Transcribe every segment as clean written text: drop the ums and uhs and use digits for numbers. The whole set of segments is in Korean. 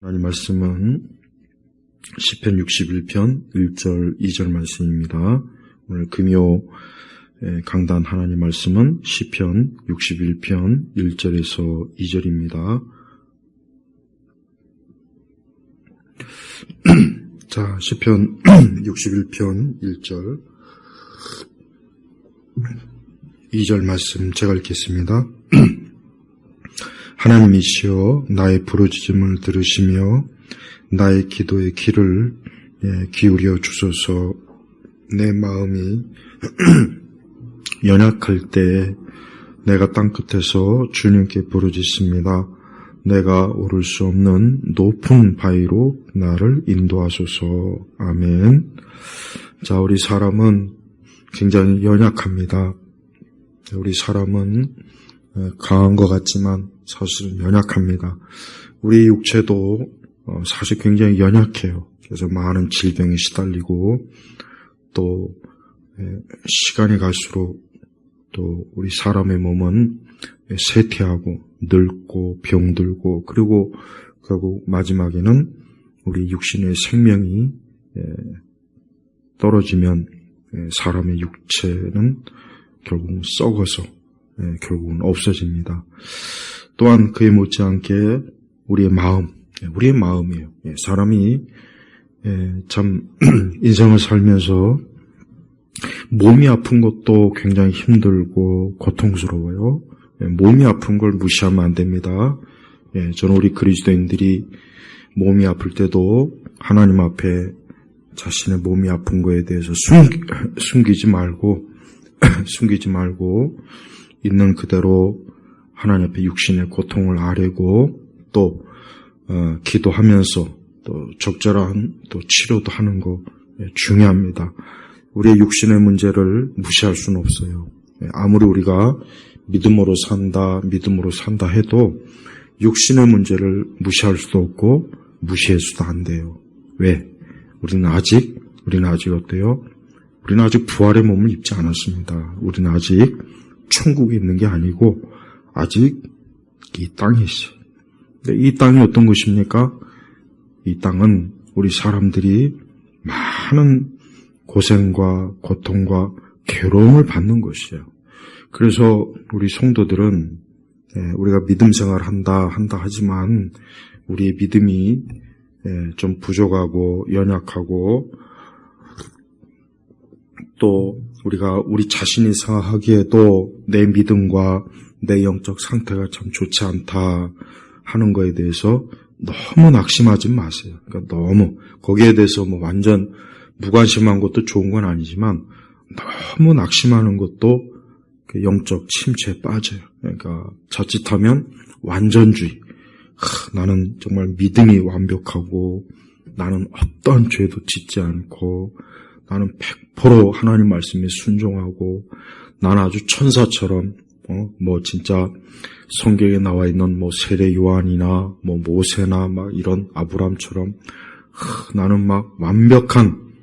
하나님 말씀은 시편 61편 1절 2절 말씀입니다. 오늘 금요 강단 하나님 말씀은 시편 61편 1절에서 2절입니다. 자, 시편 61편 1절 2절 말씀 제가 읽겠습니다. 하나님이시여 나의 부르짖음을 들으시며 나의 기도의 귀를 기울여 주소서. 내 마음이 연약할 때 내가 땅끝에서 주님께 부르짖습니다. 내가 오를 수 없는 높은 바위로 나를 인도하소서. 아멘. 자, 우리 사람은 굉장히 연약합니다. 우리 사람은 강한 것 같지만 사실 연약합니다. 우리 육체도 사실 굉장히 연약해요. 그래서 많은 질병에 시달리고 또 시간이 갈수록 또 우리 사람의 몸은 쇠퇴하고 늙고 병들고 그리고 결국 마지막에는 우리 육신의 생명이 떨어지면 사람의 육체는 결국은 썩어서 결국은 없어집니다. 또한 그에 못지않게 우리의 마음이에요. 사람이 참 인생을 살면서 몸이 아픈 것도 굉장히 힘들고 고통스러워요. 몸이 아픈 걸 무시하면 안 됩니다. 저는 우리 그리스도인들이 몸이 아플 때도 하나님 앞에 자신의 몸이 아픈 거에 대해서 숨기지 말고 있는 그대로 하나님 앞에 육신의 고통을 아뢰고 또 기도하면서 또 적절한 또 치료도 하는 거 중요합니다. 우리의 육신의 문제를 무시할 수는 없어요. 아무리 우리가 믿음으로 산다 해도 육신의 문제를 무시할 수도 없고 무시해서도 안 돼요. 왜? 우리는 아직 어때요? 우리는 아직 부활의 몸을 입지 않았습니다. 우리는 아직 천국에 있는 게 아니고 아직 이 땅에 있어요. 이 땅이 어떤 것입니까? 이 땅은 우리 사람들이 많은 고생과 고통과 괴로움을 받는 것이에요. 그래서 우리 성도들은 우리가 믿음 생활을 한다 하지만 우리의 믿음이 좀 부족하고 연약하고 또 우리 자신이 생각하기에도 내 믿음과 내 영적 상태가 참 좋지 않다 하는 거에 대해서 너무 낙심하지 마세요. 그러니까 너무 거기에 대해서 뭐 완전 무관심한 것도 좋은 건 아니지만 너무 낙심하는 것도 영적 침체에 빠져요. 그러니까 자칫하면 완전주의. 나는 정말 믿음이 완벽하고 나는 어떠한 죄도 짓지 않고 나는 100% 하나님 말씀에 순종하고 나는 아주 천사처럼 진짜 성경에 나와 있는 세례 요한이나 모세나 막 이런 아브람처럼 나는 막 완벽한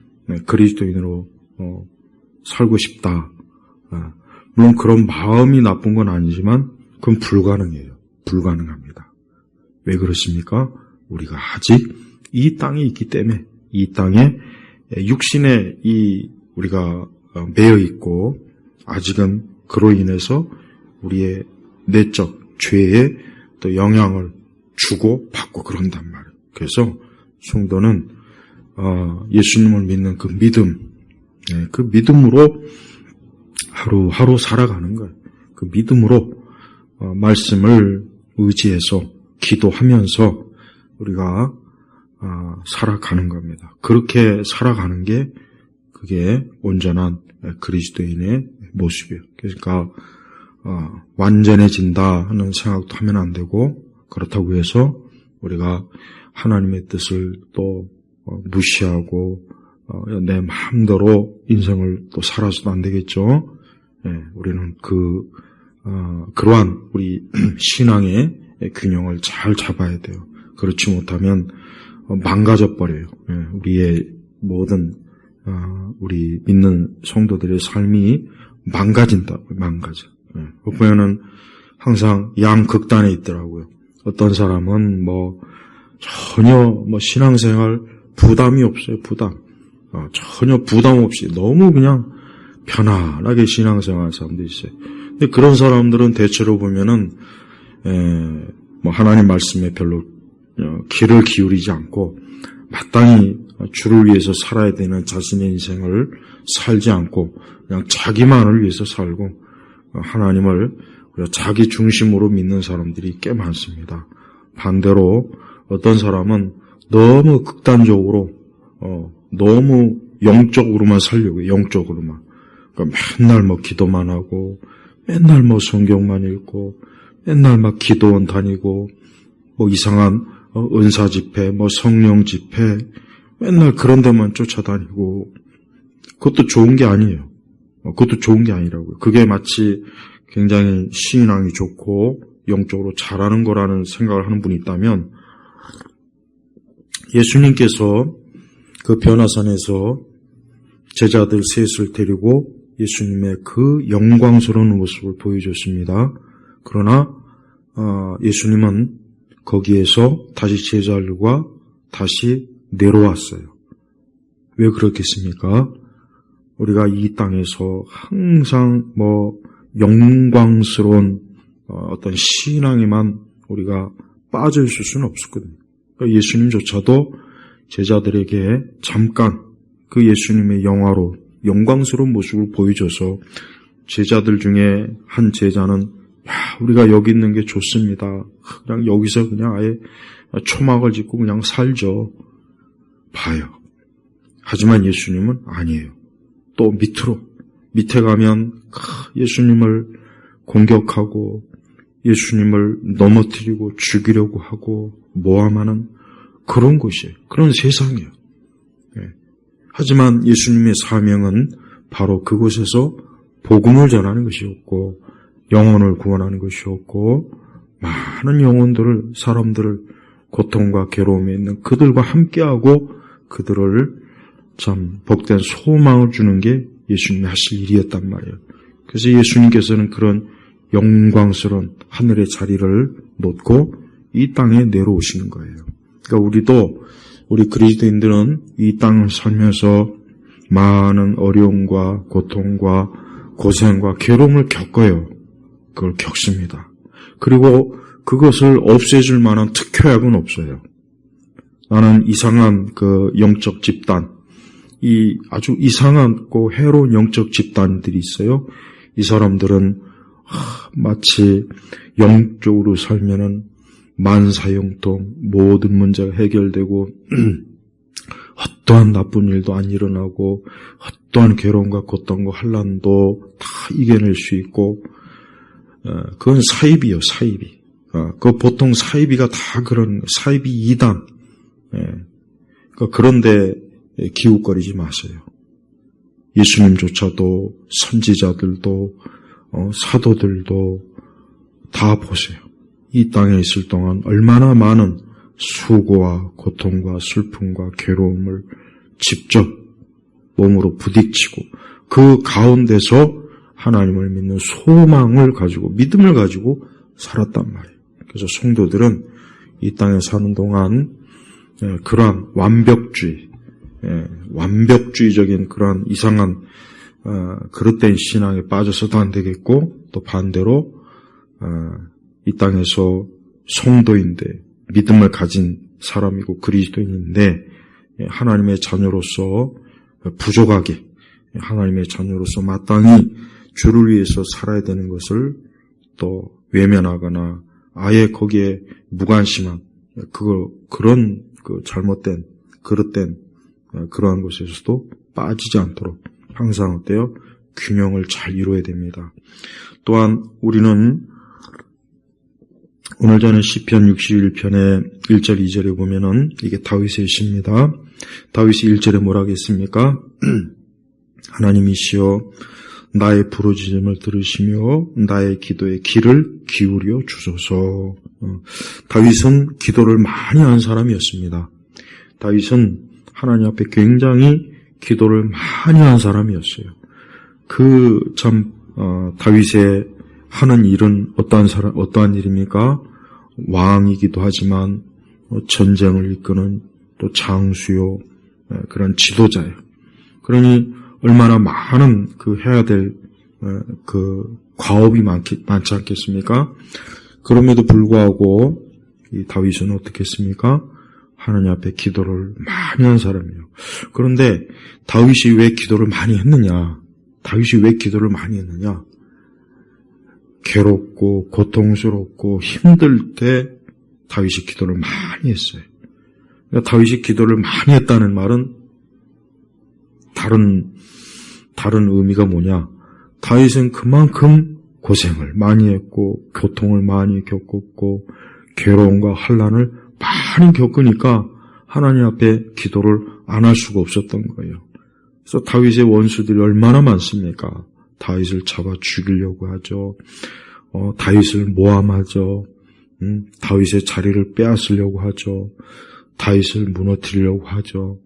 그리스도인으로 살고 싶다. 물론 그런 마음이 나쁜 건 아니지만 그건 불가능해요. 불가능합니다. 왜 그렇습니까? 우리가 아직 이 땅에 있기 때문에 이 땅에 육신에 우리가 매여 있고 아직은 그로 인해서 우리의 내적 죄에 또 영향을 주고 받고 그런단 말이에요. 그래서 성도는 예수님을 믿는 그 믿음으로 하루하루 살아가는 거예요. 그 믿음으로 말씀을 의지해서 기도하면서 우리가 살아가는 겁니다. 그렇게 살아가는 게 그게 온전한 그리스도인의 모습이에요. 그러니까 완전해진다 하는 생각도 하면 안 되고 그렇다고 해서 우리가 하나님의 뜻을 또 무시하고 내 마음대로 인생을 또 살아서도 안 되겠죠. 우리는 그러한 우리 신앙의 균형을 잘 잡아야 돼요. 그렇지 못하면 망가져 버려요. 우리의 모든 우리 믿는 성도들의 삶이 망가져. 보면은 항상 양극단에 있더라고요. 어떤 사람은 전혀 신앙생활 부담이 없어요. 부담. 전혀 부담 없이 너무 그냥 편안하게 신앙생활 사람들이 있어요. 근데 그런 사람들은 대체로 보면은 하나님 말씀에 별로 귀를 기울이지 않고 마땅히 주를 위해서 살아야 되는 자신의 인생을 살지 않고 그냥 자기만을 위해서 살고 하나님을 자기 중심으로 믿는 사람들이 꽤 많습니다. 반대로 어떤 사람은 너무 극단적으로 너무 영적으로만 살려고 영적으로만 그러니까 맨날 기도만 하고 맨날 성경만 읽고 맨날 기도원 다니고 이상한 은사 집회 성령 집회 맨날 그런 데만 쫓아다니고 그것도 좋은 게 아니에요. 그것도 좋은 게 아니라고요. 그게 마치 굉장히 신앙이 좋고 영적으로 잘하는 거라는 생각을 하는 분이 있다면 예수님께서 그 변화산에서 제자들 셋을 데리고 예수님의 그 영광스러운 모습을 보여줬습니다. 그러나 예수님은 거기에서 다시 제자들과 다시 내려왔어요. 왜 그렇겠습니까? 우리가 이 땅에서 항상 영광스러운 어떤 신앙에만 우리가 빠져 있을 수는 없었거든요. 예수님조차도 제자들에게 잠깐 그 예수님의 영광스러운 모습을 보여줘서 제자들 중에 한 제자는 우리가 여기 있는 게 좋습니다. 그냥 여기서 그냥 아예 초막을 짓고 그냥 살죠. 봐요. 하지만 예수님은 아니에요. 또 밑에 가면 예수님을 공격하고 예수님을 넘어뜨리고 죽이려고 하고 모함하는 그런 곳이에요. 그런 세상이에요. 하지만 예수님의 사명은 바로 그곳에서 복음을 전하는 것이었고 영혼을 구원하는 것이었고 많은 사람들을 고통과 괴로움에 있는 그들과 함께하고 그들을 참 복된 소망을 주는 게 예수님이 하실 일이었단 말이에요. 그래서 예수님께서는 그런 영광스러운 하늘의 자리를 놓고 이 땅에 내려오시는 거예요. 그러니까 우리 그리스도인들은 이 땅을 살면서 많은 어려움과 고통과 고생과 괴로움을 겪어요. 그걸 겪습니다. 그리고 그것을 없애줄 만한 특효약은 없어요. 나는 이상한 영적 집단, 이 아주 이상하고 해로운 영적 집단들이 있어요. 이 사람들은 마치 영적으로 살면은 만사형통 모든 문제가 해결되고 어떠한 나쁜 일도 안 일어나고 어떠한 괴로움과 고통과 환난도 다 이겨낼 수 있고 그건 사이비요, 사이비. 그 보통 사이비가 다 그런 사이비 2단. 그런데 기웃거리지 마세요. 예수님조차도 선지자들도 사도들도 다 보세요. 이 땅에 있을 동안 얼마나 많은 수고와 고통과 슬픔과 괴로움을 직접 몸으로 부딪히고 그 가운데서 하나님을 믿는 소망을 가지고 믿음을 가지고 살았단 말이에요. 그래서 성도들은 이 땅에 사는 동안 그러한 완벽주의적인 그러한 이상한 그릇된 신앙에 빠져서도 안 되겠고 또 반대로 이 땅에서 성도인데 믿음을 가진 사람이고 그리스도인인데 하나님의 자녀로서 부족하게 하나님의 자녀로서 마땅히 주를 위해서 살아야 되는 것을 또 외면하거나 아예 거기에 무관심한 그런 잘못된 그릇된 그러한 것에서도 빠지지 않도록 항상 어때요? 균형을 잘 이루어야 됩니다. 또한 우리는 오늘 저는 시편 61편의 1절 2절에 보면은 이게 다윗의 시입니다. 다윗이 1절에 뭐라고 했습니까? 하나님이시여 나의 부르짖음을 들으시며 나의 기도에 귀를 기울여 주소서. 다윗은 기도를 많이 한 사람이었습니다. 다윗은 하나님 앞에 굉장히 기도를 많이 한 사람이었어요. 다윗의 하는 일은 어떠한 일입니까? 왕이기도 하지만 전쟁을 이끄는 또 장수요, 그런 지도자예요. 그러니 얼마나 많은 해야 될 과업이 많지 않겠습니까? 그럼에도 불구하고 이 다윗은 어떻게 했습니까? 하나님 앞에 기도를 많이 한 사람이에요. 그런데 다윗이 왜 기도를 많이 했느냐? 다윗이 왜 기도를 많이 했느냐? 괴롭고 고통스럽고 힘들 때 다윗이 기도를 많이 했어요. 그러니까 다윗이 기도를 많이 했다는 말은 다른 의미가 뭐냐? 다윗은 그만큼 고생을 많이 했고 고통을 많이 겪었고 괴로움과 환난을 많이 겪으니까 하나님 앞에 기도를 안 할 수가 없었던 거예요. 그래서 다윗의 원수들이 얼마나 많습니까? 다윗을 잡아 죽이려고 하죠. 다윗을 모함하죠. 다윗의 자리를 빼앗으려고 하죠. 다윗을 무너뜨리려고 하죠.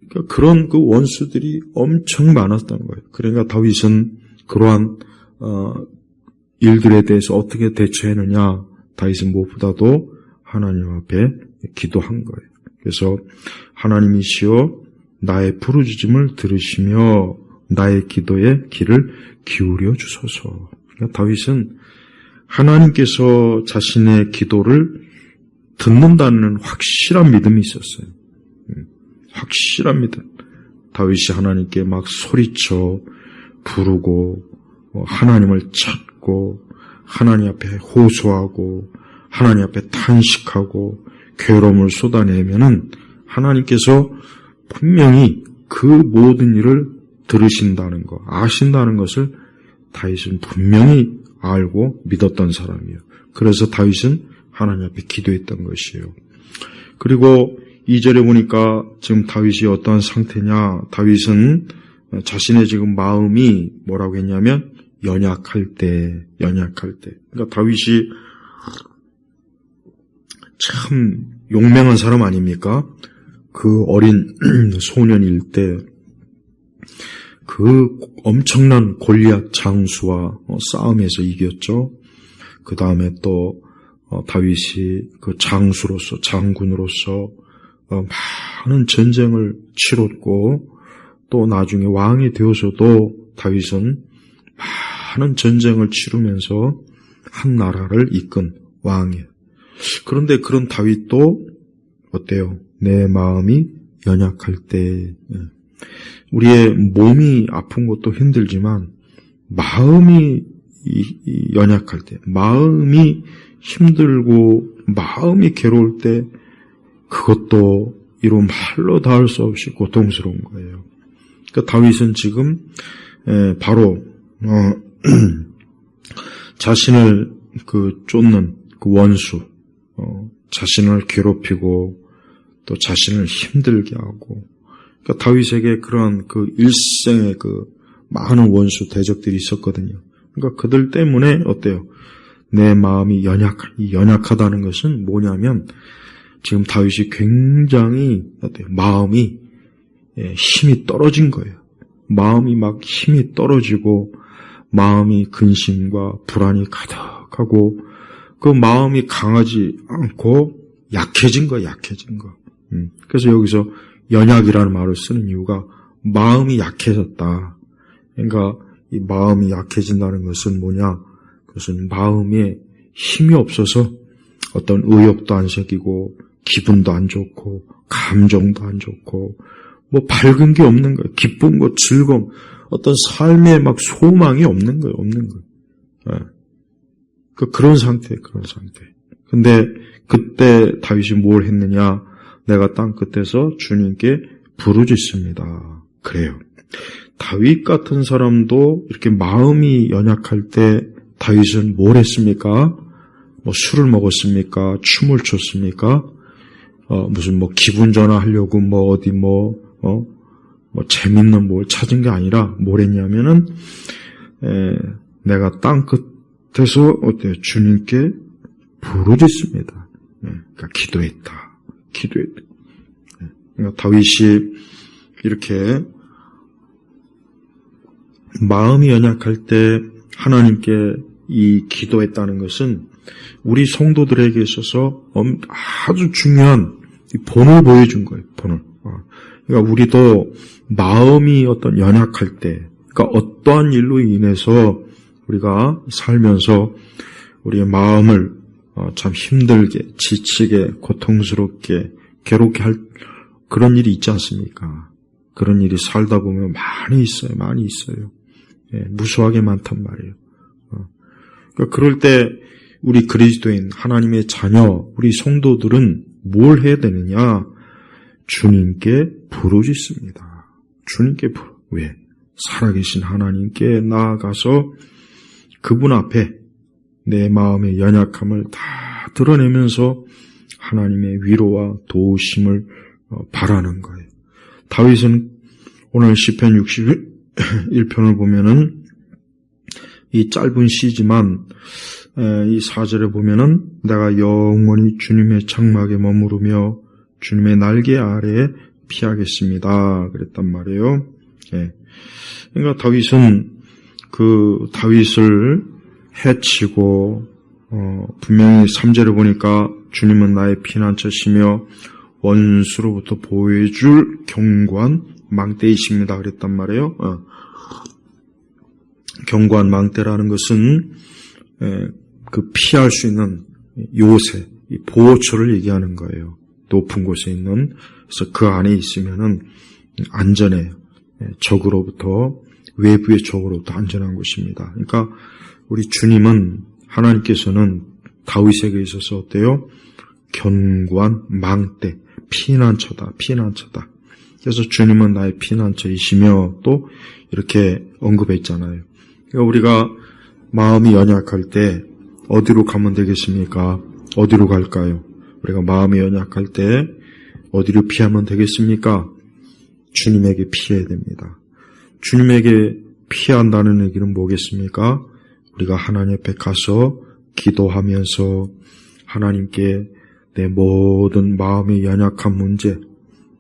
그러니까 그런 원수들이 엄청 많았던 거예요. 그러니까 다윗은 그러한 일들에 대해서 어떻게 대처했느냐? 다윗은 무엇보다도 하나님 앞에 기도한 거예요. 그래서 하나님이시여 나의 부르짖음을 들으시며 나의 기도에 귀를 기울여 주소서. 그러니까 다윗은 하나님께서 자신의 기도를 듣는다는 확실한 믿음이 있었어요. 확실한 믿음. 다윗이 하나님께 막 소리쳐 부르고 하나님을 찾고 하나님 앞에 호소하고 하나님 앞에 탄식하고 괴로움을 쏟아내면은 하나님께서 분명히 그 모든 일을 들으신다는 것, 아신다는 것을 다윗은 분명히 알고 믿었던 사람이에요. 그래서 다윗은 하나님 앞에 기도했던 것이에요. 그리고 2절에 보니까 지금 다윗이 어떠한 상태냐? 다윗은 자신의 지금 마음이 뭐라고 했냐면 연약할 때. 그러니까 다윗이 참 용맹한 사람 아닙니까? 그 어린 소년일 때 그 엄청난 골리앗 장수와 싸움에서 이겼죠. 그 다음에 또 다윗이 그 장수로서 장군으로서 많은 전쟁을 치렀고 또 나중에 왕이 되어서도 다윗은 많은 전쟁을 치르면서 한 나라를 이끈 왕이에요. 그런데 그런 다윗도 어때요? 내 마음이 연약할 때, 우리의 몸이 아픈 것도 힘들지만 마음이 연약할 때, 마음이 힘들고 마음이 괴로울 때 그것도 이루 말로 닿을 수 없이 고통스러운 거예요. 그러니까 다윗은 지금 바로 자신을 쫓는 그 원수, 자신을 괴롭히고 또 자신을 힘들게 하고, 그러니까 다윗에게 그런 일생의 많은 원수 대적들이 있었거든요. 그러니까 그들 때문에 어때요? 내 마음이 연약하다는 것은 뭐냐면 지금 다윗이 굉장히 어때요? 마음이 힘이 떨어진 거예요. 마음이 막 힘이 떨어지고 마음이 근심과 불안이 가득하고 그 마음이 강하지 않고 약해진 거. 그래서 여기서 연약이라는 말을 쓰는 이유가 마음이 약해졌다. 그러니까 이 마음이 약해진다는 것은 뭐냐? 그것은 마음에 힘이 없어서 어떤 의욕도 안 생기고 기분도 안 좋고 감정도 안 좋고 뭐 밝은 게 없는 거예요. 기쁨과 즐거움, 어떤 삶에 막 소망이 없는 거예요. 그런 상태. 근데 그때 다윗이 뭘 했느냐? 내가 땅 끝에서 주님께 부르짖습니다. 그래요. 다윗 같은 사람도 이렇게 마음이 연약할 때 다윗은 뭘 했습니까? 뭐 술을 먹었습니까? 춤을 췄습니까? 무슨 기분 전환하려고 어디 재밌는 뭘 찾은 게 아니라 뭘 했냐면은 내가 땅 끝에서 어때요? 주님께 부르짖습니다. 그러니까 기도했다. 그러니까 다윗이 이렇게 마음이 연약할 때 하나님께 이 기도했다는 것은 우리 성도들에게 있어서 아주 중요한 본을 보여준 거예요. 본을. 그러니까 우리도 마음이 어떤 연약할 때, 그러니까 어떠한 일로 인해서 우리가 살면서 우리의 마음을 참 힘들게, 지치게, 고통스럽게, 괴롭게 할 그런 일이 있지 않습니까? 그런 일이 살다 보면 많이 있어요. 예, 무수하게 많단 말이에요. 그러니까 그럴 때 우리 그리스도인, 하나님의 자녀, 우리 성도들은 뭘 해야 되느냐? 주님께 부르짖습니다. 왜? 살아계신 하나님께 나아가서 그분 앞에 내 마음의 연약함을 다 드러내면서 하나님의 위로와 도우심을 바라는 거예요. 다윗은 오늘 시편 61편을 보면은 이 짧은 시지만 이 4절에 보면은 내가 영원히 주님의 장막에 머무르며 주님의 날개 아래에 피하겠습니다. 그랬단 말이에요. 예. 그러니까 다윗은 다윗을 해치고 분명히 3절에 보니까 주님은 나의 피난처시며 원수로부터 보호해줄 견고한 망대이십니다. 그랬단 말이에요. 견고한 망대라는 것은 피할 수 있는 요새, 보호처를 얘기하는 거예요. 높은 곳에 있는, 그래서 그 안에 있으면은 안전해요. 적으로부터, 외부의 적으로부터 안전한 곳입니다. 그러니까 우리 주님은, 하나님께서는 다윗에게 있어서 어때요? 견고한 망대, 피난처다. 그래서 주님은 나의 피난처이시며 또 이렇게 언급했잖아요. 그러니까 우리가 마음이 연약할 때 어디로 가면 되겠습니까? 어디로 갈까요? 우리가 마음이 연약할 때 어디로 피하면 되겠습니까? 주님에게 피해야 됩니다. 주님에게 피한다는 얘기는 뭐겠습니까? 우리가 하나님 앞에 가서 기도하면서 하나님께 내 모든 마음의 연약한 문제,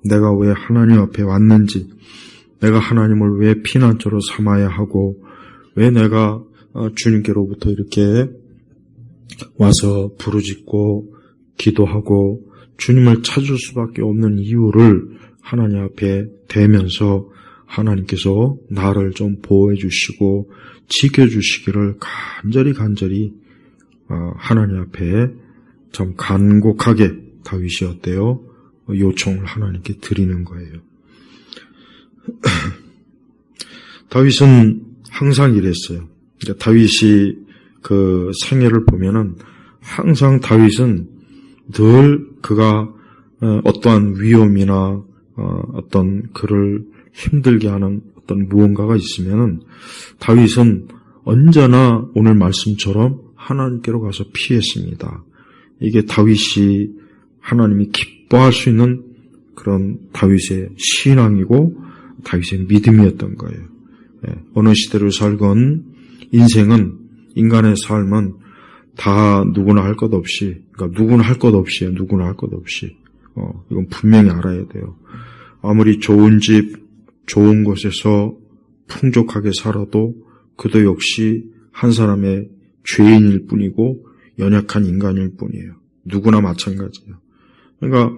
내가 왜 하나님 앞에 왔는지, 내가 하나님을 왜 피난처로 삼아야 하고, 왜 내가 주님께로부터 이렇게 와서 부르짖고 기도하고 주님을 찾을 수밖에 없는 이유를 하나님 앞에 대면서 하나님께서 나를 좀 보호해 주시고 지켜주시기를 간절히 하나님 앞에 참 간곡하게 다윗이 어때요? 요청을 하나님께 드리는 거예요. 다윗은 항상 이랬어요. 그러니까 다윗이 그 생애를 보면은 항상 다윗은 늘 그가 어떠한 위험이나 어떤 그를 힘들게 하는 어떤 무언가가 있으면은 다윗은 언제나 오늘 말씀처럼 하나님께로 가서 피했습니다. 이게 다윗이 하나님이 기뻐할 수 있는 그런 다윗의 신앙이고 다윗의 믿음이었던 거예요. 어느 시대를 살건 인생은, 인간의 삶은 다 누구나 할 것 없이, 그러니까 누구나 할 것 없이요. 이건 분명히 알아야 돼요. 아무리 좋은 집, 좋은 곳에서 풍족하게 살아도 그도 역시 한 사람의 죄인일 뿐이고 연약한 인간일 뿐이에요. 누구나 마찬가지예요. 그러니까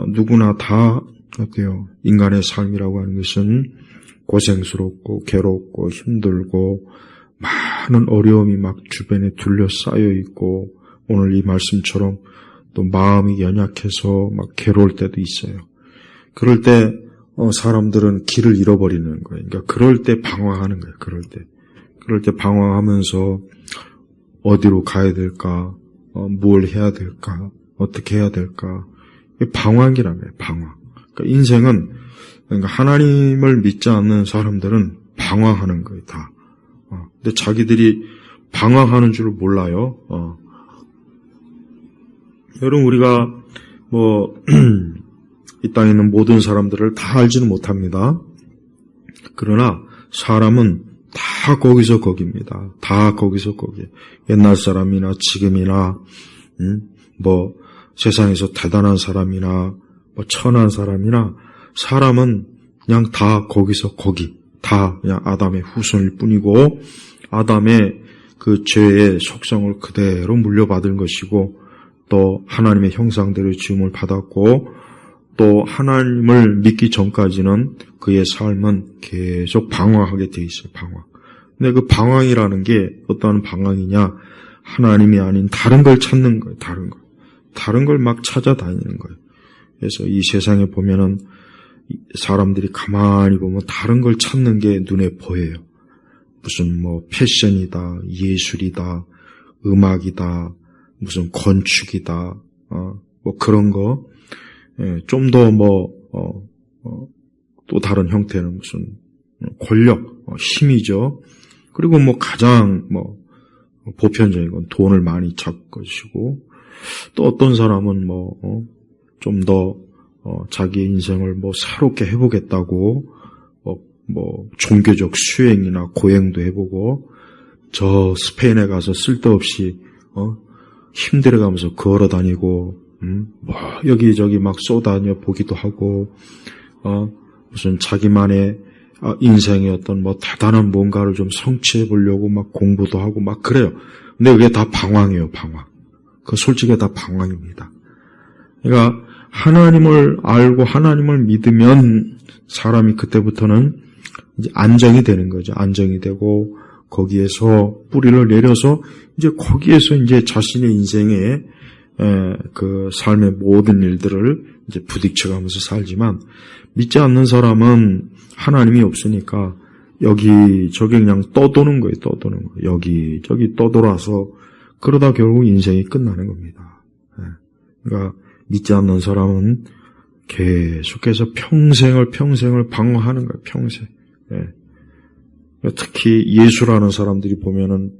누구나 다 어때요? 인간의 삶이라고 하는 것은 고생스럽고 괴롭고 힘들고 많은 어려움이 막 주변에 둘러싸여 있고 오늘 이 말씀처럼 또 마음이 연약해서 막 괴로울 때도 있어요. 그럴 때 사람들은 길을 잃어버리는 거예요. 그러니까 그럴 때 방황하는 거예요. 그럴 때 방황하면서 어디로 가야 될까? 뭘 해야 될까? 어떻게 해야 될까? 방황이라며, 방황. 그러니까 인생은, 그러니까 하나님을 믿지 않는 사람들은 방황하는 거예요, 다. 근데 자기들이 방황하는 줄 몰라요. 여러분, 우리가, 이 땅에 있는 모든 사람들을 다 알지는 못합니다. 그러나, 사람은 다 거기서 거기입니다. 다 거기서 거기. 옛날 사람이나 지금이나, 세상에서 대단한 사람이나, 천한 사람이나, 사람은 그냥 다 거기서 거기. 다 그냥 아담의 후손일 뿐이고, 아담의 그 죄의 속성을 그대로 물려받은 것이고 또 하나님의 형상대로 지음을 받았고 또 하나님을 믿기 전까지는 그의 삶은 계속 방황하게 돼 있어요. 방황. 근데 그 방황이라는 게 어떠한 방황이냐? 하나님이 아닌 다른 걸 찾는 거예요. 다른 걸 막 찾아다니는 거예요. 그래서 이 세상에 보면은 사람들이 가만히 보면 다른 걸 찾는 게 눈에 보여요. 무슨 뭐 패션이다, 예술이다, 음악이다, 무슨 건축이다, 뭐 그런 거, 좀 더 또 다른 형태는 무슨 권력, 힘이죠. 그리고 뭐 가장 보편적인 건 돈을 많이 찾을 것이고, 또 어떤 사람은 좀 더 자기의 인생을 새롭게 해보겠다고 종교적 수행이나 고행도 해보고, 저 스페인에 가서 쓸데없이 힘들어가면서 걸어 다니고, 여기저기 막 쏘다녀 보기도 하고, 무슨 자기만의 인생의 어떤 대단한 뭔가를 좀 성취해 보려고 막 공부도 하고 막 그래요. 근데 그게 다 방황이에요, 방황. 그 솔직히 다 방황입니다. 그러니까 하나님을 알고 하나님을 믿으면 사람이 그때부터는 이제 안정이 되는 거죠. 안정이 되고 거기에서 뿌리를 내려서 이제 거기에서 이제 자신의 인생의 그 삶의 모든 일들을 이제 부딪혀가면서 살지만, 믿지 않는 사람은 하나님이 없으니까 여기저기 그냥 떠도는 거예요. 여기저기 떠돌아서 그러다 결국 인생이 끝나는 겁니다. 그러니까 믿지 않는 사람은 계속해서 평생을 방황하는 거예요. 평생. 특히 예수라는 사람들이 보면은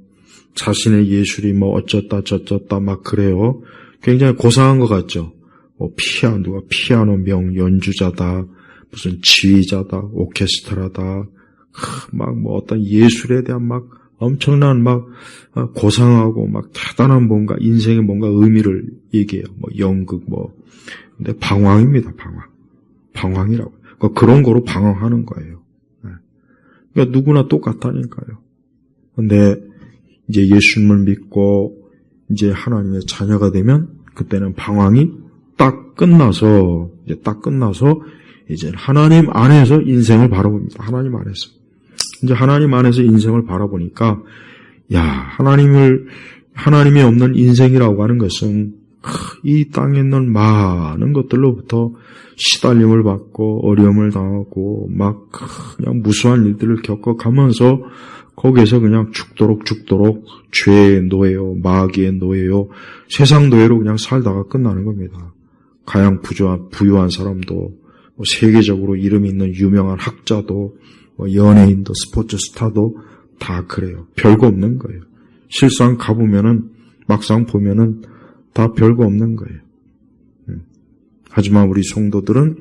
자신의 예술이 어쩌다 저쩌다 막 그래요. 굉장히 고상한 것 같죠. 누가 피아노 명 연주자다, 무슨 지휘자다, 오케스트라다, 어떤 예술에 대한 엄청난 고상하고 대단한 뭔가 인생의 뭔가 의미를 얘기해요. 연극 근데 방황입니다. 방황이라고. 그러니까 그런 거로 방황하는 거예요. 그러니까 누구나 똑같다니까요. 근데 이제 예수님을 믿고 이제 하나님의 자녀가 되면 그때는 방황이 딱 끝나서 이제 하나님 안에서 인생을 바라봅니다. 하나님 안에서. 이제 하나님 안에서 인생을 바라보니까, 하나님이 없는 인생이라고 하는 것은 이 땅에 있는 많은 것들로부터 시달림을 받고 어려움을 당하고 그냥 무수한 일들을 겪어가면서 거기에서 그냥 죽도록 죄의 노예요, 마귀의 노예요, 세상 노예로 그냥 살다가 끝나는 겁니다. 가양 부유한 사람도, 세계적으로 이름이 있는 유명한 학자도, 연예인도, 스포츠 스타도 다 그래요. 별거 없는 거예요. 실상 가보면은, 막상 보면은 다 별거 없는 거예요. 하지만 우리 성도들은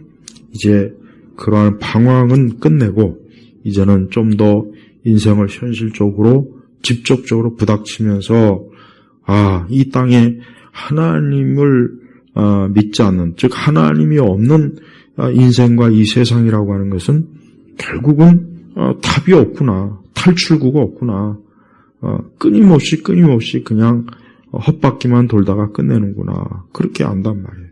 이제 그러한 방황은 끝내고, 이제는 좀 더 인생을 현실적으로, 직접적으로 부닥치면서, 이 땅에 하나님을 믿지 않는, 즉 하나님이 없는 인생과 이 세상이라고 하는 것은 결국은 답이 없구나, 탈출구가 없구나, 끊임없이 그냥 헛바퀴만 돌다가 끝내는구나, 그렇게 안단 말이에요.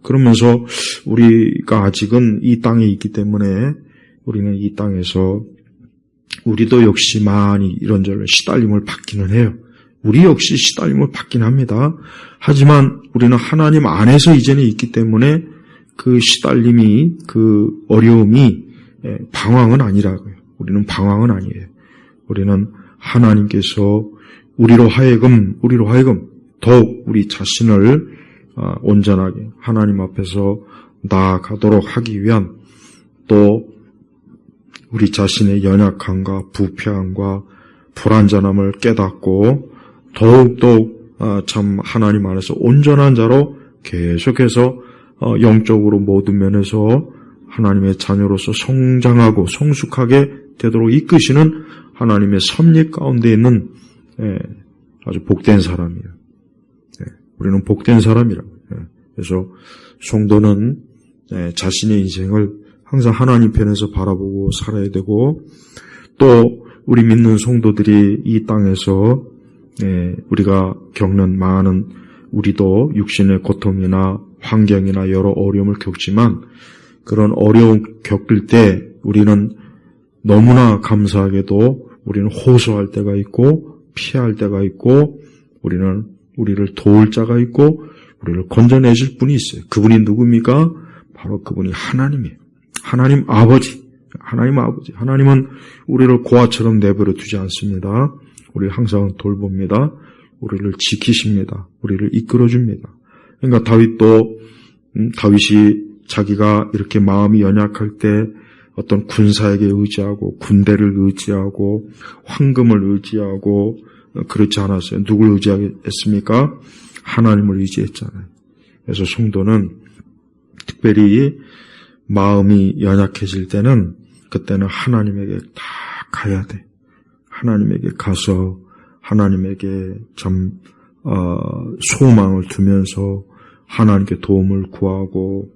그러면서 우리가 아직은 이 땅에 있기 때문에 우리는 이 땅에서 우리도 역시 많이 이런저런 시달림을 받기는 해요. 우리 역시 시달림을 받긴 합니다. 하지만 우리는 하나님 안에서 이제는 있기 때문에 그 시달림이, 그 어려움이 방황은 아니라고요. 우리는 방황은 아니에요. 우리는 하나님께서 우리로 하여금 더욱 우리 자신을 온전하게 하나님 앞에서 나아가도록 하기 위한, 또 우리 자신의 연약함과 부패함과 불완전함을 깨닫고 더욱더욱 참 하나님 안에서 온전한 자로 계속해서 영적으로 모든 면에서 하나님의 자녀로서 성장하고 성숙하게 되도록 이끄시는 하나님의 섭리 가운데 있는 아주 복된 사람이에요. 우리는 복된 사람이라고. 그래서 성도는 자신의 인생을 항상 하나님 편에서 바라보고 살아야 되고, 또 우리 믿는 성도들이 이 땅에서 우리가 겪는 많은 우리도 육신의 고통이나 환경이나 여러 어려움을 겪지만 그런 어려움 겪을 때 우리는 너무나 감사하게도 우리는 호소할 때가 있고 피할 때가 있고 우리는 우리를 도울 자가 있고 우리를 건져내실 분이 있어요. 그분이 누굽니까? 바로 그분이 하나님이에요. 하나님 아버지. 하나님은 우리를 고아처럼 내버려 두지 않습니다. 우리를 항상 돌봅니다. 우리를 지키십니다. 우리를 이끌어줍니다. 그러니까 다윗이 자기가 이렇게 마음이 연약할 때 어떤 군사에게 의지하고 군대를 의지하고 황금을 의지하고 그렇지 않았어요. 누굴 의지했습니까? 하나님을 의지했잖아요. 그래서 성도는 특별히 마음이 연약해질 때는 그때는 하나님에게 다 가야 돼. 하나님에게 가서 하나님에게 좀 소망을 두면서 하나님께 도움을 구하고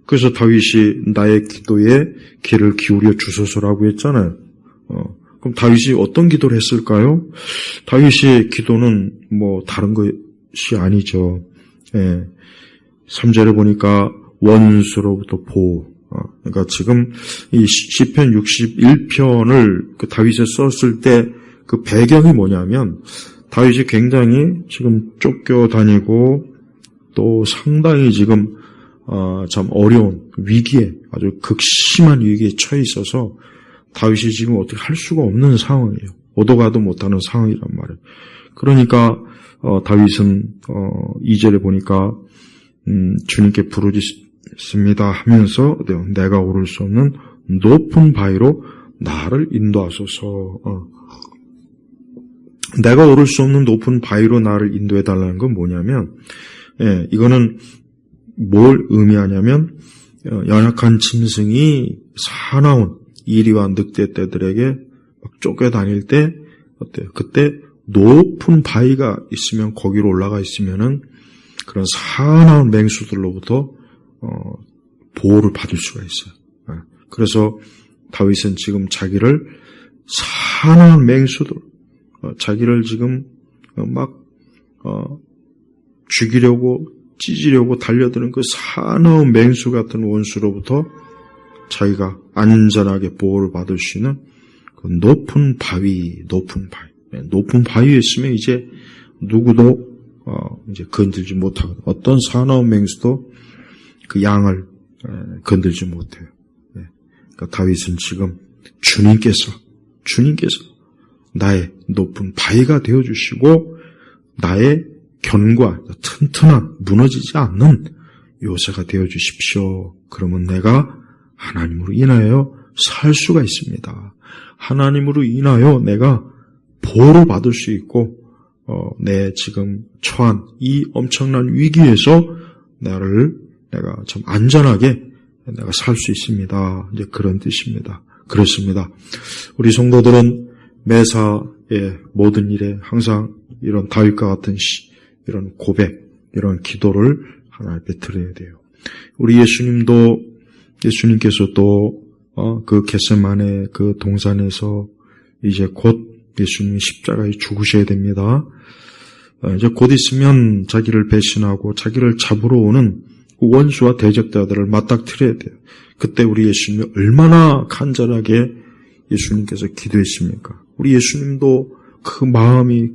그래서 다윗이 나의 기도에 귀를 기울여 주소서라고 했잖아요. 그럼 다윗이 어떤 기도를 했을까요? 다윗의 기도는 다른 것이 아니죠. 3절에 보니까 원수로부터 보호. 그러니까 지금 이 시편 61편을 그 다윗이 썼을 때 그 배경이 뭐냐면 다윗이 굉장히 지금 쫓겨다니고 또 상당히 지금 참 어려운 위기에 아주 극심한 위기에 처해 있어서 다윗이 지금 어떻게 할 수가 없는 상황이에요. 오도 가도 못하는 상황이란 말이에요. 그러니까 다윗은 2절에 보니까 주님께 부르짖습니다 하면서 내가 오를 수 없는 높은 바위로 나를 인도하소서. 내가 오를 수 없는 높은 바위로 나를 인도해달라는 건 뭐냐면 이거는 뭘 의미하냐면 연약한 짐승이 사나운 이리와 늑대 떼들에게 막 쫓겨다닐 때 어때요? 그때 높은 바위가 있으면 거기로 올라가 있으면은 그런 사나운 맹수들로부터 보호를 받을 수가 있어요. 그래서 다윗은 지금 자기를 사나운 맹수들, 자기를 지금 죽이려고 찢으려고 달려드는 그 사나운 맹수 같은 원수로부터 자기가 안전하게 보호를 받을 수 있는 그 높은 바위에 있으면 이제 누구도 이제 건들지 못하거든. 어떤 사나운 맹수도 그 양을 건들지 못해요. 그러니까 다윗은 지금 주님께서 나의 높은 바위가 되어주시고 나의 견고한 튼튼한 무너지지 않는 요새가 되어주십시오. 그러면 내가 하나님으로 인하여 살 수가 있습니다. 하나님으로 인하여 내가 보호를 받을 수 있고 내 지금 처한 이 엄청난 위기에서 내가 참 안전하게 내가 살 수 있습니다. 이제 그런 뜻입니다. 그렇습니다. 우리 성도들은 매사의 모든 일에 항상 이런 다윗과 같은 이런 고백, 이런 기도를 하나님 앞에 드려야 돼요. 우리 예수님께서 또 그 겟세마네 그 동산에서 이제 곧 예수님이 십자가에 죽으셔야 됩니다. 이제 곧 있으면 자기를 배신하고 자기를 잡으러 오는 원수와 대적자들을 맞닥뜨려야 돼요. 그때 우리 예수님이 얼마나 간절하게 예수님께서 기도했습니까? 우리 예수님도 그 마음이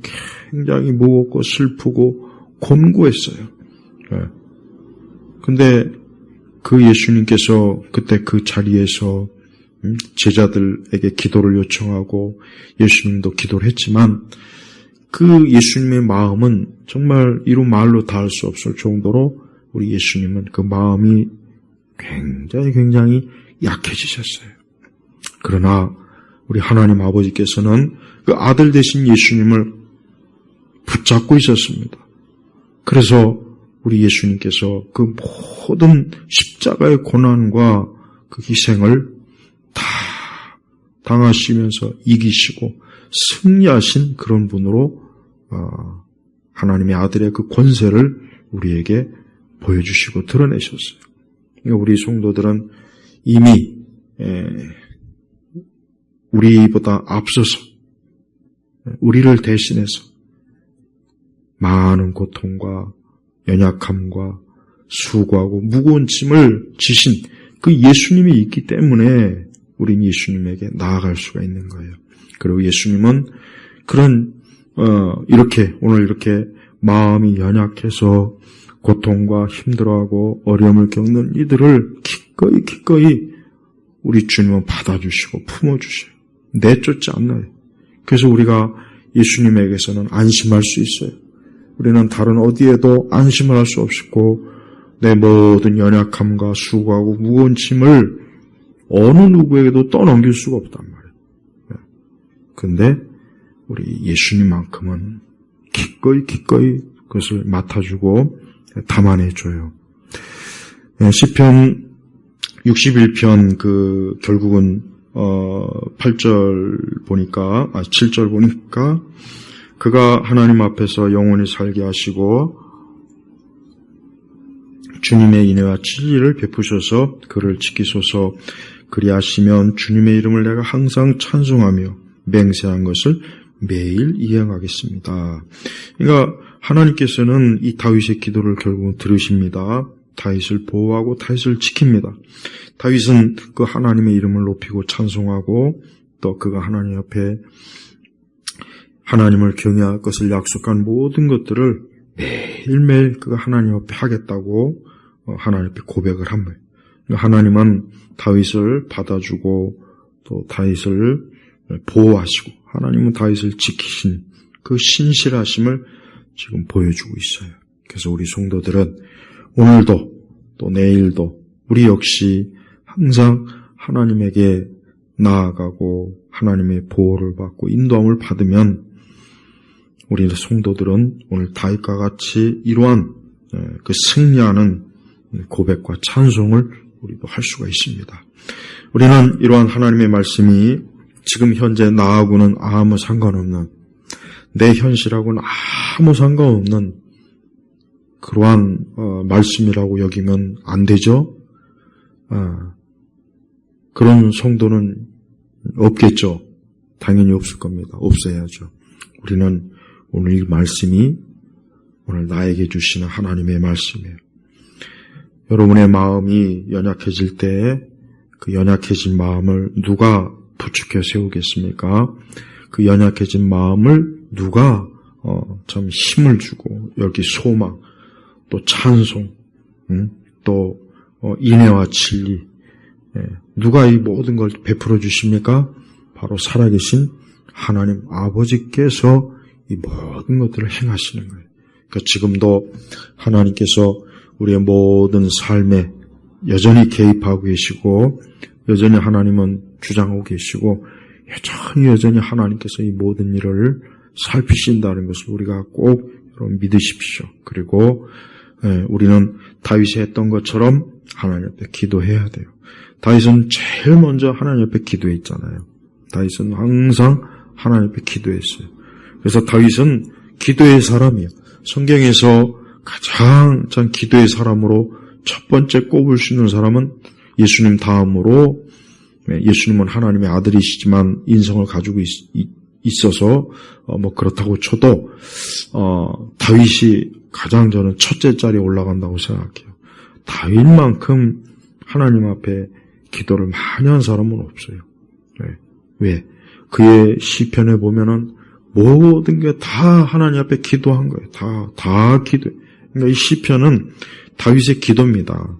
굉장히 무겁고 슬프고 곤고했어요. 근데 그 예수님께서 그때 그 자리에서 제자들에게 기도를 요청하고 예수님도 기도를 했지만 그 예수님의 마음은 정말 이루 말로 닿을 수 없을 정도로 우리 예수님은 그 마음이 굉장히 약해지셨어요. 그러나 우리 하나님 아버지께서는 그 아들 되신 예수님을 붙잡고 있었습니다. 그래서 우리 예수님께서 그 모든 십자가의 고난과 그 희생을 다 당하시면서 이기시고 승리하신 그런 분으로 하나님의 아들의 그 권세를 우리에게 보여주시고 드러내셨어요. 우리 성도들은 이미 우리보다 앞서서 우리를 대신해서 많은 고통과 연약함과 수고하고 무거운 짐을 지신 그 예수님이 있기 때문에 우린 예수님에게 나아갈 수가 있는 거예요. 그리고 예수님은 그런 오늘 이렇게 마음이 연약해서 고통과 힘들어하고 어려움을 겪는 이들을 기꺼이 우리 주님은 받아주시고 품어주셔요. 내쫓지 않나요? 그래서 우리가 예수님에게서는 안심할 수 있어요. 우리는 다른 어디에도 안심을 할 수 없고 내 모든 연약함과 수고하고 무거운 짐을 어느 누구에게도 떠넘길 수가 없단 말이에요. 그런데 우리 예수님만큼은 기꺼이 그것을 맡아주고 담아내줘요. 시편 61편 결국은 7절 보니까 그가 하나님 앞에서 영원히 살게 하시고 주님의 인애와 진리를 베푸셔서 그를 지키소서. 그리하시면 주님의 이름을 내가 항상 찬송하며 맹세한 것을 매일 이행하겠습니다. 그러니까 하나님께서는 이 다윗의 기도를 결국은 들으십니다. 다윗을 보호하고 다윗을 지킵니다. 다윗은 그 하나님의 이름을 높이고 찬송하고 또 그가 하나님 앞에 하나님을 경외할 것을 약속한 모든 것들을 매일매일 그가 하나님 앞에 하겠다고 하나님 앞에 고백을 한 거예요. 하나님은 다윗을 받아주고 또 다윗을 보호하시고 하나님은 다윗을 지키신 그 신실하심을 지금 보여주고 있어요. 그래서 우리 성도들은 오늘도 또 내일도 우리 역시 항상 하나님에게 나아가고 하나님의 보호를 받고 인도함을 받으면 우리 성도들은 오늘 다윗과 같이 이러한 그 승리하는 고백과 찬송을 우리도 할 수가 있습니다. 우리는 이러한 하나님의 말씀이 지금 현재 나하고는 아무 상관없는 내 현실하고는 아무 상관없는 그러한 말씀이라고 여기면 안 되죠? 그런 성도는 없겠죠. 당연히 없을 겁니다. 없어야죠. 우리는 오늘 이 말씀이 오늘 나에게 주시는 하나님의 말씀이에요. 여러분의 마음이 연약해질 때 그 연약해진 마음을 누가 부축해 세우겠습니까? 그 연약해진 마음을 누가 참 힘을 주고 여기 소망, 또 찬송, 또 인애와 진리, 누가 이 모든 걸 베풀어 주십니까? 바로 살아계신 하나님 아버지께서 이 모든 것들을 행하시는 거예요. 그러니까 지금도 하나님께서 우리의 모든 삶에 여전히 개입하고 계시고 여전히 하나님은 주장하고 계시고 여전히 하나님께서 이 모든 일을 살피신다는 것을 우리가 꼭 여러분 믿으십시오. 그리고 우리는 다윗이 했던 것처럼 하나님 앞에 기도해야 돼요. 다윗은 제일 먼저 하나님 앞에 기도했잖아요. 다윗은 항상 하나님 앞에 기도했어요. 그래서 다윗은 기도의 사람이에요. 성경에서 가장 참 기도의 사람으로 첫 번째 꼽을 수 있는 사람은 예수님 다음으로, 예수님은 하나님의 아들이시지만 인성을 가지고 있어서 그렇다고 쳐도 다윗이 가장 저는 첫째 자리에 올라간다고 생각해요. 다윗만큼 하나님 앞에 기도를 많이 한 사람은 없어요. 왜? 그의 시편에 보면은 모든 게 다 하나님 앞에 기도한 거예요. 다 기도. 그러니까 이 시편은 다윗의 기도입니다.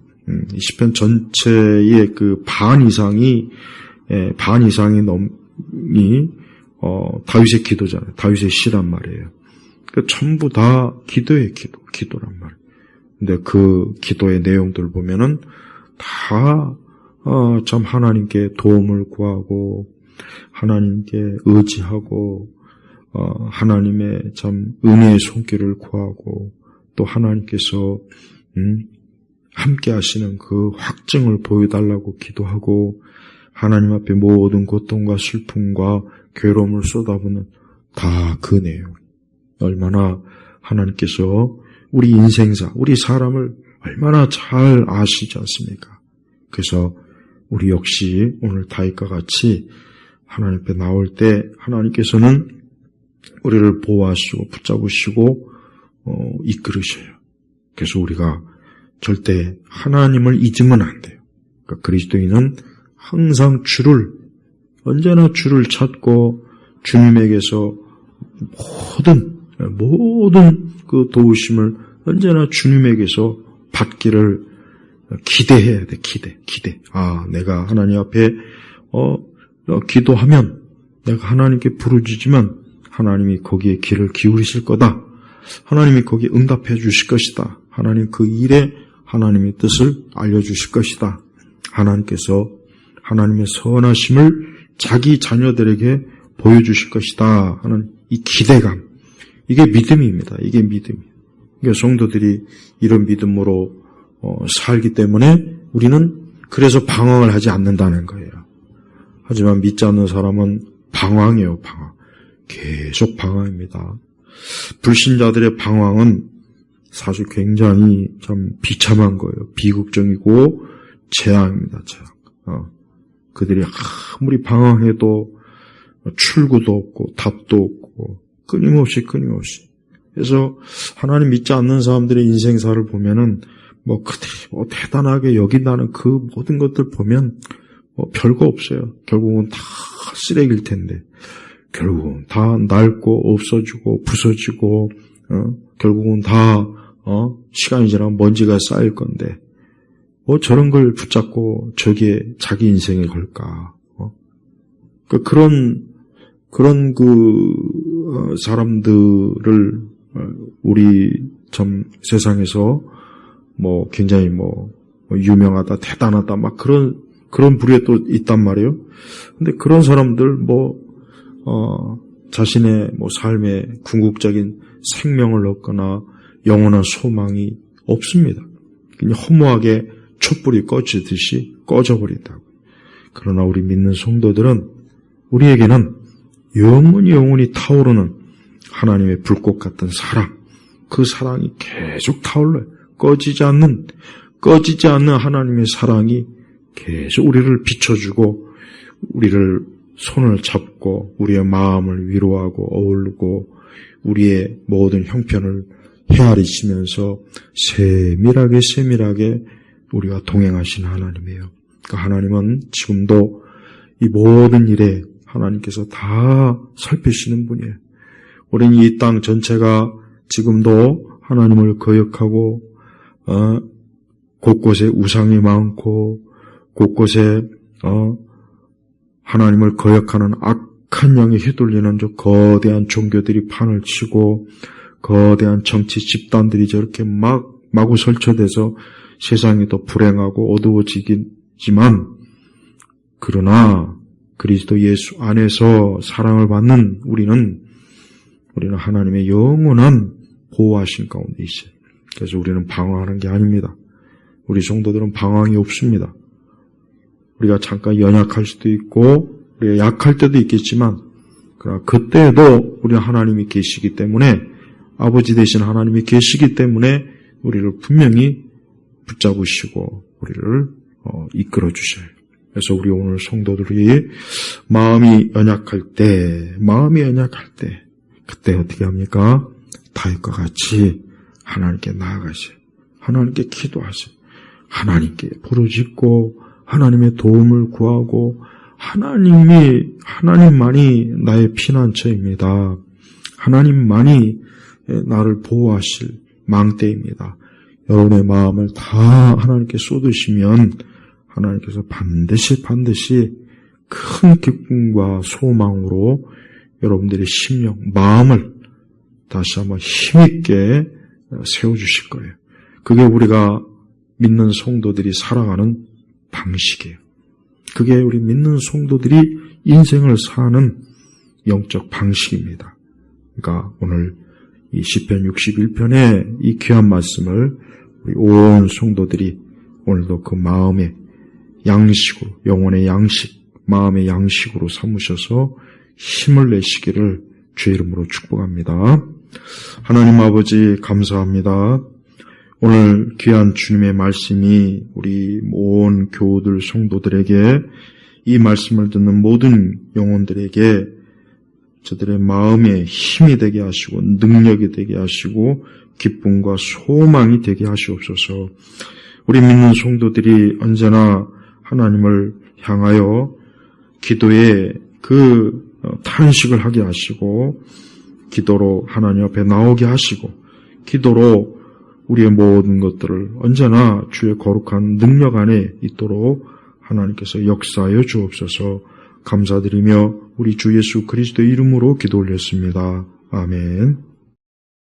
이 시편 전체의 그 반 이상이 다윗의 기도잖아요. 다윗의 시란 말이에요. 그러니까 전부 다 기도란 말이에요. 근데 그 기도의 내용들을 보면은 다 참 하나님께 도움을 구하고 하나님께 의지하고 하나님의 참 은혜의 손길을 구하고 또 하나님께서 함께 하시는 그 확증을 보여달라고 기도하고 하나님 앞에 모든 고통과 슬픔과 괴로움을 쏟아부는 다 그 내용. 얼마나 하나님께서 우리 인생사, 우리 사람을 얼마나 잘 아시지 않습니까? 그래서 우리 역시 오늘 다윗과 같이 하나님 앞에 나올 때 하나님께서는 우리를 보호하시고 붙잡으시고 이끌으셔요. 그래서 우리가 절대 하나님을 잊으면 안 돼요. 그러니까 그리스도인은 항상 언제나 주를 찾고 주님에게서 모든 그 도우심을 언제나 주님에게서 받기를 기대해야 돼. 기대. 내가 하나님 앞에 기도하면 내가 하나님께 부르짖으면 하나님이 거기에 귀를 기울이실 거다. 하나님이 거기에 응답해 주실 것이다. 하나님 그 일에 하나님의 뜻을 알려주실 것이다. 하나님께서 하나님의 선하심을 자기 자녀들에게 보여주실 것이다 하는 이 기대감, 이게 믿음입니다. 이게 믿음이에요. 그러니까 성도들이 이런 믿음으로 살기 때문에 우리는 그래서 방황을 하지 않는다는 거예요. 하지만 믿지 않는 사람은 방황이에요. 계속 방황입니다. 불신자들의 방황은 사실 굉장히 참 비참한 거예요. 비극적이고 재앙입니다. 재앙. 그들이 아무리 방황해도 출구도 없고 답도 없고 끊임없이. 그래서 하나님 믿지 않는 사람들의 인생사를 보면은 그들이 대단하게 여긴다는 그 모든 것들 보면 별거 없어요. 결국은 다 쓰레기일 텐데, 결국은 다 낡고 없어지고 부서지고, 결국은 다 시간이 지나면 먼지가 쌓일 건데, 저런 걸 붙잡고 저기에 자기 인생에 걸까? 그런 사람들을 우리 참 세상에서 굉장히 유명하다, 대단하다, 그런 부류에 또 있단 말이에요. 근데 그런 사람들 자신의 삶에 궁극적인 생명을 얻거나 영원한 소망이 없습니다. 그냥 허무하게 촛불이 꺼지듯이 꺼져버린다고. 그러나 우리 믿는 성도들은 우리에게는 영원히 타오르는 하나님의 불꽃 같은 사랑, 그 사랑이 계속 타올라요. 꺼지지 않는 하나님의 사랑이 계속 우리를 비춰주고 우리를 손을 잡고 우리의 마음을 위로하고 어울리고 우리의 모든 형편을 헤아리시면서 세밀하게 우리와 동행하시는 하나님이에요. 그러니까 하나님은 지금도 이 모든 일에 하나님께서 다 살피시는 분이에요. 우리는 이 땅 전체가 지금도 하나님을 거역하고 곳곳에 우상이 많고 곳곳에 하나님을 거역하는 악한 영에 휘둘리는 저 거대한 종교들이 판을 치고 거대한 정치 집단들이 저렇게 마구 설쳐돼서 세상이 더 불행하고 어두워지지만, 그러나 그리스도 예수 안에서 사랑을 받는 우리는 하나님의 영원한 보호하심 가운데 있어요. 그래서 우리는 방황하는 게 아닙니다. 우리 성도들은 방황이 없습니다. 우리가 잠깐 연약할 수도 있고 우리가 약할 때도 있겠지만, 그러나 그때에도 우리 하나님이 계시기 때문에, 아버지 되신 하나님이 계시기 때문에 우리를 분명히 붙잡으시고 우리를 이끌어 주셔요. 그래서 우리 오늘 성도들이 마음이 연약할 때 그때 어떻게 합니까? 다윗과 같이 하나님께 나아가세요. 하나님께 기도하세요. 하나님께 부르짖고 하나님의 도움을 구하고, 하나님만이 나의 피난처입니다. 하나님만이 나를 보호하실 망대입니다. 여러분의 마음을 다 하나님께 쏟으시면 하나님께서 반드시 큰 기쁨과 소망으로 여러분들의 심령, 마음을 다시 한번 힘있게 세워주실 거예요. 그게 우리가 믿는 성도들이 살아가는 방식이에요. 그게 우리 믿는 성도들이 인생을 사는 영적 방식입니다. 그러니까 오늘 이 시편 61편의 이 귀한 말씀을 우리 온 성도들이 오늘도 그 마음의 양식으로, 영혼의 양식, 마음의 양식으로 삼으셔서 힘을 내시기를 주의 이름으로 축복합니다. 하나님 아버지 감사합니다. 오늘 귀한 주님의 말씀이 우리 온 교우들 성도들에게 이 말씀을 듣는 모든 영혼들에게 저들의 마음에 힘이 되게 하시고 능력이 되게 하시고 기쁨과 소망이 되게 하시옵소서. 우리 믿는 성도들이 언제나 하나님을 향하여 기도에 그 탄식을 하게 하시고 기도로 하나님 앞에 나오게 하시고 기도로 우리의 모든 것들을 언제나 주의 거룩한 능력 안에 있도록 하나님께서 역사하여 주옵소서. 감사드리며 우리 주 예수 그리스도의 이름으로 기도 올렸습니다. 아멘.